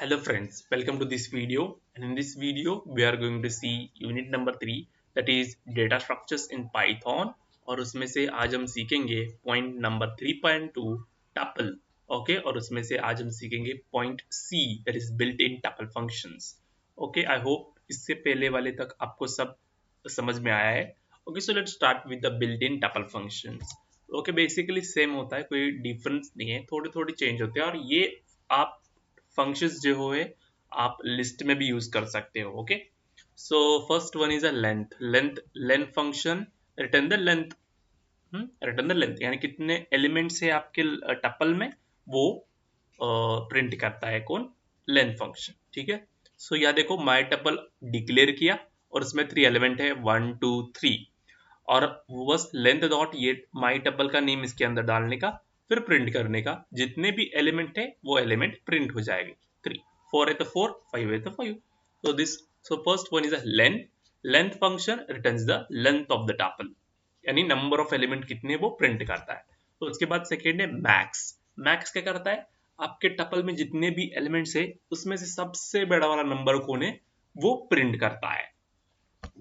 Hello friends, welcome to this video, and in this video we are going to see unit number 3, that is data structures in Python। और उसमें से आज हम सीखेंगे point number 3.2 tuple. Okay, और उसमें से आज हम सीखेंगे point C, that is built in tuple functions. Okay, I hope इससे पहले वाले तक आपको सब समझ में आया है। Okay, so let's start with the built in tuple functions. Okay, basically same होता है, कोई डिफरेंस नहीं है, थोड़े थोड़े चेंज होते हैं। और ये आप फंक्शंस जो है आप लिस्ट में भी यूज कर सकते हो। Okay, so first one is a length. Length function return the length. Return the length यानी कितने एलिमेंट्स है आपके टपल में, वो प्रिंट करता है कौन, लेंथ फंक्शन। ठीक है, सो यहाँ देखो माई टपल डिक्लेयर किया और उसमें 3 एलिमेंट है 1 2 3, और बस लेंथ डॉट ये माई टपल का नेम इसके अंदर डालने का, फिर प्रिंट करने का, जितने भी एलिमेंट है वो एलिमेंट प्रिंट हो जाएंगे। 3 4 है तो 4, 5 है तो 5। so this so first one is a length function returns the length of the tuple, यानी नंबर ऑफ एलिमेंट कितने वो प्रिंट करता है। तो उसके बाद सेकेंड है मैक्स। मैक्स क्या करता है, आपके टपल में जितने भी एलिमेंट्स है उसमें से सबसे बड़ा वाला नंबर कौन है वो प्रिंट करता है।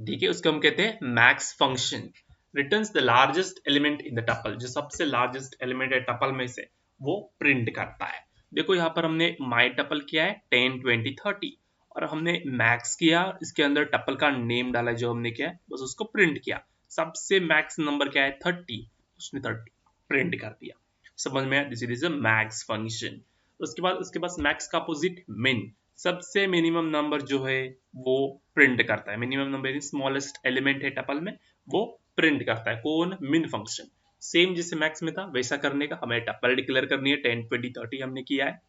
ठीक है, उसको हम कहते हैं max function. Returns the largest element in the tuple, जो सबसे लार्जेस्ट एलिमेंट है टपल में से वो प्रिंट करता है। देखो यहाँ पर हमने माई टपल किया है 10 20 30, और हमने मैक्स किया, इसके अंदर टपल का नेम डाला जो हमने किया है, बस उसको प्रिंट किया। सबसे मैक्स नंबर क्या है 30, उसने 30 प्रिंट कर दिया। समझ में आया, this is a max function. उसके बाद मैक्स का अपोजिट मिन, सबसे मिनिमम नंबर जो है वो प्रिंट करता है। मिनिमम नंबर स्मॉलेस्ट एलिमेंट है टपल में, वो प्रिंट करता है कौन, मिन फंक्शन। सेम जैसे मैक्स में था वैसा करने का, हमें टपल डिक्लेयर करनी है 10 20 30 हमने किया है।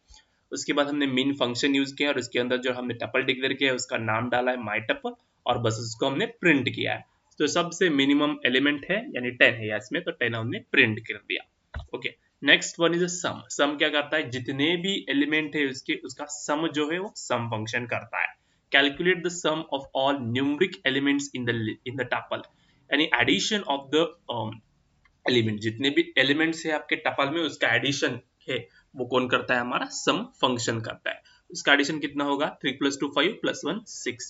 उसके बाद हमने मिन फंक्शन यूज किया और उसके अंदर जो हमने टपल डिक्लेयर किया है उसका नाम डाला है माई टपल, और बस उसको हमने प्रिंट किया है। तो सबसे मिनिमम एलिमेंट है यानी 10 है इसमें, तो 10 हमने प्रिंट कर दिया। Okay, next one is sum. Sum क्या करता है, जितने भी एलिमेंट है उसके उसका सम जो है वो सम फंक्शन करता है। Calculate the sum of all numeric elements in the tuple, यानी एडिशन ऑफ द एलिमेंट, जितने भी एलिमेंट्स है आपके टपल में उसका एडिशन है वो कौन करता है, हमारा सम फंक्शन करता है। उसका एडिशन कितना होगा, 3 + 2 5 + 1 6,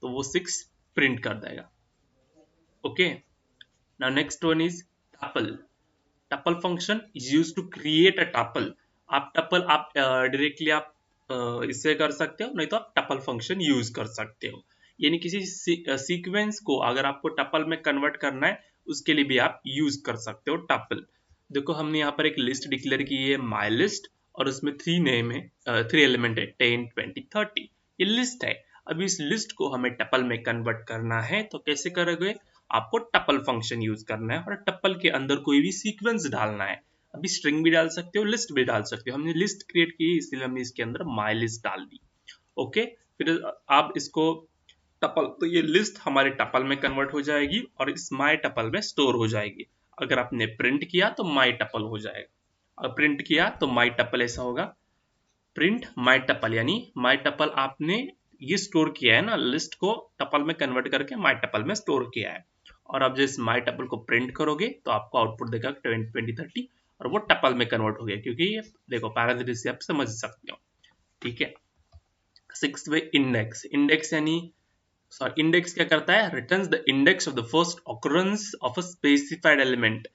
तो वो 6 प्रिंट कर देगा। Okay, now next one is tuple. Tuple function is use to create a tuple. आप टपल आप डायरेक्टली आप इससे कर सकते हो, नहीं तो आप टपल फंक्शन यूज कर सकते हो। यानी किसी सीक्वेंस को अगर आपको टपल में कन्वर्ट करना है उसके लिए भी आप यूज कर सकते हो टपल। देखो हमने यहाँ पर एक लिस्ट डिक्लेयर की है माई लिस्ट, और उसमें 3 नेम है, 3 एलिमेंट है 10 20 30। ये लिस्ट है। अभी इस लिस्ट को हमें टपल में कन्वर्ट करना है, तो कैसे करोगे, आपको टपल फंक्शन यूज करना है और टपल के अंदर कोई भी सीक्वेंस डालना है। अभी स्ट्रिंग भी डाल सकते हो, लिस्ट भी डाल सकते हो। हमने लिस्ट क्रिएट की इसलिए हमने इसके अंदर माई लिस्ट डाल दी। ओके, फिर आप इसको टपल, तो ये लिस्ट हमारे टपल में कन्वर्ट हो जाएगी और इस माई टपल में स्टोर हो जाएगी। अगर आपने प्रिंट किया तो माई टपल हो जाएगा, और प्रिंट किया तो माई टपल ऐसा होगा, प्रिंट माई टपल, यानी माई टपल आपने ये स्टोर किया है ना, लिस्ट को टपल में कन्वर्ट करके माई टपल में स्टोर किया है। और अब जिस माई टपल को प्रिंट करोगे तो आपको आउटपुट देगा 20 20 30, और वो टपल में कन्वर्ट हो गया, क्योंकि ये देखो पैरामीटर से आप समझ सकते हो। ठीक है, सिक्स्थ वे इंडेक्स। इंडेक्स यानी सॉरी, इंडेक्स क्या करता है, returns the index of the first occurrence of a specified element.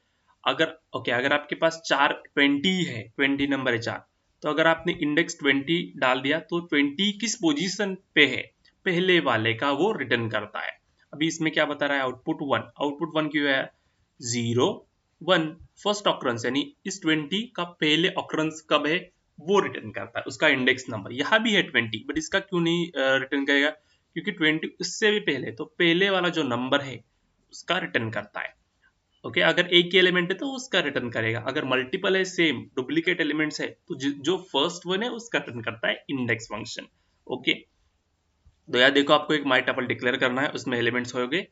अगर आपके पास 20 है, 20 नंबर है 4, तो अगर आपने इंडेक्स 20 डाल दिया तो 20 किस पोजीशन पे है, पहले वाले का वो रिटर्न करता है। अभी इसमें क्या बता रहा है, आउटपुट 1। आउटपुट 1 क्यों है, 0 1 फर्स्ट ऑकरेंस, यानी इस 20 का पहले ऑकरेंस कब है वो रिटर्न करता है, उसका इंडेक्स नंबर। यहाँ भी है 20, बट इसका क्यों नहीं रिटर्न करेगा, क्योंकि 20 उससे भी पहले, तो पहले वाला जो नंबर है उसका रिटर्न करता है। ओके, अगर एक ही एलिमेंट है तो उसका रिटर्न करेगा, अगर मल्टीपल है, सेम डुप्लीकेट एलिमेंट्स है, तो जो फर्स्ट वन है उसका रिटर्न करता है इंडेक्स फंक्शन। ओके, तो यार देखो आपको एक माई टपल डिक्लेयर करना है, उसमें एलिमेंट्स होंगे।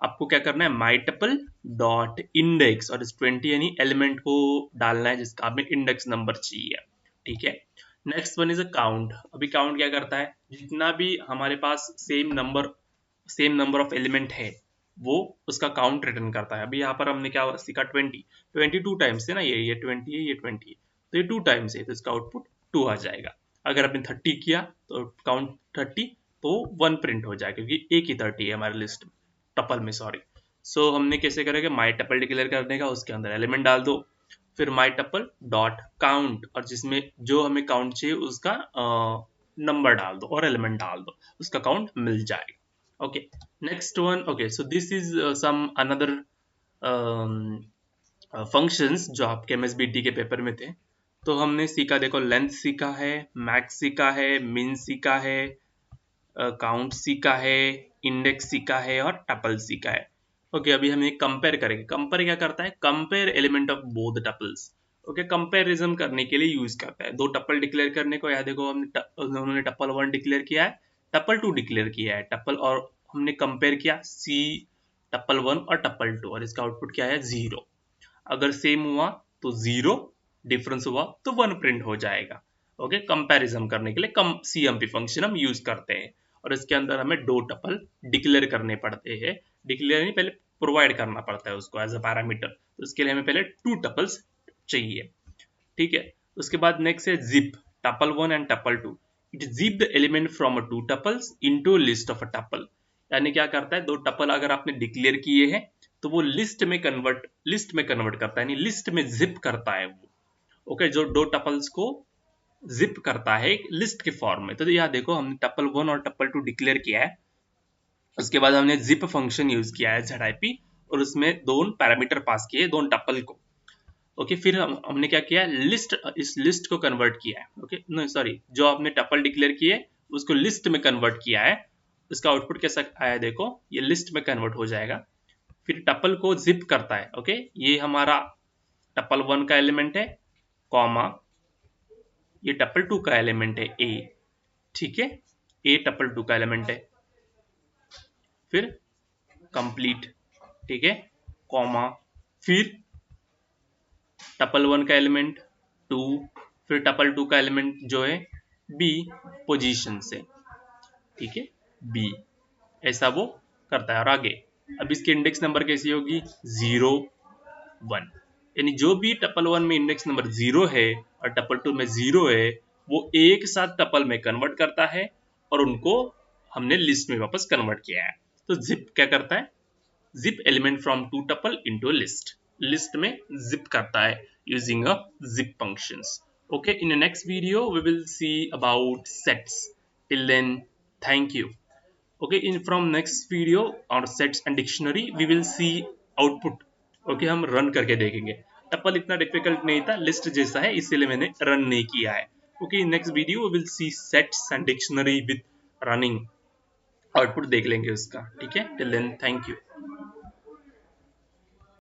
आपको क्या करना है, माई टपल डॉट इंडेक्स, और इस 20 यानी एलिमेंट को डालना है जिसका हमें इंडेक्स नंबर चाहिए। ठीक है, next one is a count. अभी काउंट क्या करता है, जितना भी हमारे पास सेम नंबर ऑफ एलिमेंट है वो उसका काउंट रिटर्न करता है। अभी यहाँ पर हमने क्या सीखा, 22 टाइम्स है ना, ये 20 है, ये 20 है, तो ये 2 टाइम्स है, तो इसका आउटपुट 2 आ जाएगा। अगर आपने 30 किया तो काउंट 30 तो 1 प्रिंट हो जाएगा क्योंकि एक ही 30 है हमारे लिस्ट में, टपल में सॉरी। सो हमने कैसे करेंगे, माई टपल डिक्लेयर करने का, उसके अंदर एलिमेंट डाल दो, फिर माई टपल डॉट काउंट और जिसमें जो हमें काउंट चाहिए उसका नंबर डाल दो और एलिमेंट डाल दो, उसका काउंट मिल जाएगा। Okay, next one. Okay, so this is some another functions जो आपके एमएसबीटी के पेपर में थे। तो हमने सीखा, देखो लेंथ सीखा है, मैक्स सीखा है, मिन सीखा है, काउंट सीखा है, इंडेक्स सीखा है और टपल सीखा है। ओके, अभी हम एक कंपेयर करेंगे। कंपेयर क्या करता है, compare element of both tuples. Okay, comparison करने के लिए यूज करता है। दो टपल डिक्लेयर करने को, या देखो उन्होंने टपल 1 डिक्लेयर किया है, टपल 2 डिक्लेयर किया है, टपल और हमने कंपेयर किया सी टपल 1 और टपल 2 और इसका आउटपुट क्या है 0। अगर सेम हुआ तो 0, डिफरेंस हुआ तो 1 प्रिंट हो जाएगा। ओके, कंपैरिजन करने के लिए सीएमपी फंक्शन हम यूज करते हैं और इसके अंदर हमें दो टपल डिक्लेयर करने पड़ते हैं। डिक्लेयर नहीं, पहले प्रोवाइड करना पड़ता है उसको एज अ पैरामीटर, तो इसके लिए हमें पहले 2 टपल्स चाहिए। ठीक है, उसके बाद नेक्स्ट है zip tuple 1 and tuple 2। It zip the element from a 2 tuples into list of a tuple. यानी क्या करता है, दो टपल अगर आपने डिक्लेयर किए हैं तो वो लिस्ट में कन्वर्ट करता है, यानी लिस्ट में जिप करता है वो। ओके, जो दो टपल्स को जिप करता है एक लिस्ट के फॉर्म में। तो यहाँ देखो हमने टपल 1 और टपल 2 डिक्लेयर किया है, उसके बाद हमने जिप फंक्शन यूज किया है ZIP और उसमें दोनों पैरामीटर पास किए दोनों टपल को। ओके, फिर हमने क्या किया, इस लिस्ट को कन्वर्ट किया है। ओके, नो सॉरी, जो आपने टपल डिक्लेयर किए उसको लिस्ट में कन्वर्ट किया है। इसका आउटपुट कैसा आया, देखो ये लिस्ट में कन्वर्ट हो जाएगा। फिर टपल को जिप करता है। ओके, ये हमारा टपल 1 का एलिमेंट है, कॉमा ये टपल 2 का एलिमेंट है ए। ठीक है, ए टपल 2 का एलिमेंट है, फिर कंप्लीट। ठीक है, कॉमा फिर टपल 1 का एलिमेंट 2, फिर टपल 2 का एलिमेंट जो है बी पोजीशन से। ठीक है, बी, ऐसा वो करता है। और आगे अब इसकी इंडेक्स नंबर कैसी होगी, 0 1, यानी जो भी टपल 1 में इंडेक्स नंबर 0 है और टपल 2 में 0 है वो एक साथ टपल में कन्वर्ट करता है और उनको हमने लिस्ट में वापस कन्वर्ट किया है। तो जिप क्या करता है, zip element from two tuple into a list में zip करता है using a zip functions. Okay, in the next video we will see about sets. Till then, thank you. Okay, in from next video on sets and dictionary we will see output. Okay, हम run करके देखेंगे। Tuple इतना difficult नहीं था, list जैसा है, इसीलिए मैंने रन नहीं किया है। Okay, in next video we will see sets and dictionary with running, output देख लेंगे उसका। ठीक है, टिल देन थैंक यू।